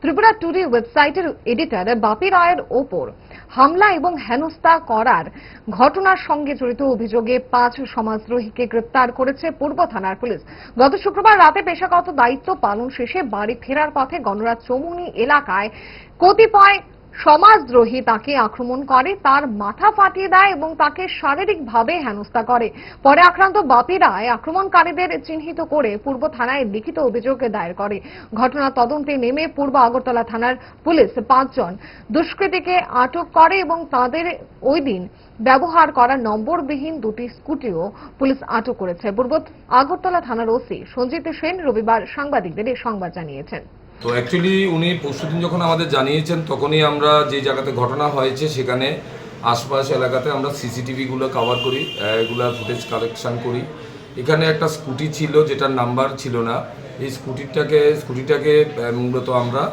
Tripura today ওয়েবসাইটের editor বাপি রায়ের ওপর হামলা এবং হেনস্থা করার ঘটনার সঙ্গে জড়িত অভিযোগে 5 সমাজদ্রোহীকে গ্রেপ্তার করেছে পূর্ব থানার পুলিশ। গত শুক্রবার রাতে পেশাগত দায়িত্ব পালন শেষে বাড়ি ফেরার পথে গণরাজ চৌমুহনী এলাকায় কতিপয় সমাজদ্রোহী তাকে আক্রমণ করে, তার মাথা ফাটিয়ে দেয় এবং তাকে শারীরিকভাবে হেনস্থা করে। পরে আক্রান্ত বাপি রায় আক্রমণকারীদের চিহ্নিত করে পূর্ব থানায় লিখিত অভিযোগ দায়ের করে। ঘটনা তদন্তে নেমে পূর্ব আগরতলা থানার পুলিশ 5 জন দুষ্কৃতীকে আটক করে এবং তাদের ওই দিন ব্যবহার করা নম্বরবিহীন দুটি স্কুটিও পুলিশ আটক করেছে। পূর্ব আগরতলা থানার ওসি সঞ্জিত সেন রবিবার সাংবাদিকদের এই সংবাদ জানিয়েছেন। তো অ্যাকচুয়ালি উনি পরশুদিন যখন আমাদের জানিয়েছেন তখনই আমরা যে জায়গাতে ঘটনা হয়েছে সেখানে আশপাশ এলাকাতে আমরা সিসিটিভিগুলো কভার করি, এগুলার ফুটেজ কালেকশন করি। এখানে একটা স্কুটি ছিল যেটার নাম্বার ছিল না। এই স্কুটিটাকে মূলত আমরা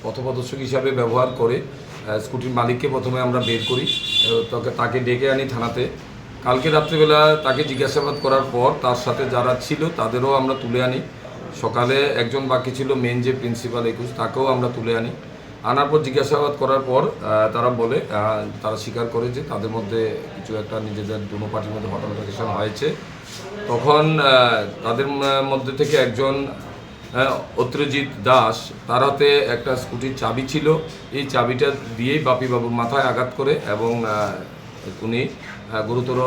পথপ্রদর্শক হিসাবে ব্যবহার করে স্কুটির মালিককে প্রথমে আমরা বের করি, তাকে ডেকে আনি থানাতে। কালকে রাত্রিবেলা তাকে জিজ্ঞাসাবাদ করার পর তার সাথে যারা ছিল তাদেরও আমরা তুলে আনি। সকালে একজন বাকি ছিল, মেন যে প্রিন্সিপাল 21, তাকেও আমরা তুলে আনি। আনার পর জিজ্ঞাসাবাদ করার পর তারা বলে, তারা স্বীকার করে যে তাদের মধ্যে কিছু একটা নিজেদের দুনো পার্টির মধ্যে হট্টাগোল হয়েছে। তখন তাদের মধ্যে থেকে একজন অত্রজিৎ দাস, তার হাতে একটা স্কুটির চাবি ছিল। এই চাবিটা দিয়েই বাপিবাবুর মাথায় আঘাত করে এবং উনি গুরুতর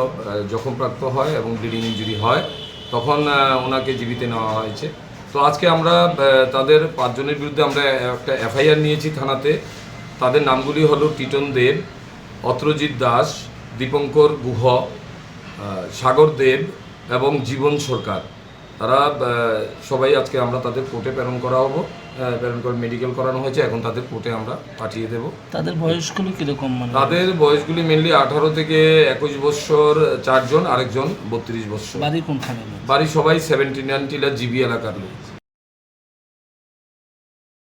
জখমপ্রাপ্ত হয় এবং ব্লিডিং ইনজুরি হয়। তখন ওনাকে জীবিত নেওয়া হয়েছে। তো আজকে আমরা তাদের 5 জনের বিরুদ্ধে আমরা একটা এফআইআর নিয়েছি থানাতে। তাদের নামগুলি হলো টিটন দেব, অত্রজিৎ দাস, দীপঙ্কর গুহ, সাগর দেব এবং জীবন সরকার। তারা সবাই আজকে আমরা তাদের কোর্টে প্রেরণ করে মেডিকেল করানো হয়েছে। এখন তাদের কোর্টে আমরা পাঠিয়ে দেব। তাদের বয়সগুলো কীরকম? তাদের বয়সগুলি মেনলি 18 থেকে 21 বছর 4 জন, আরেকজন 32 বছর। বাড়ি কোনখানে? বাড়ি সবাই 79 টিলা জিবি এলাকার লোক।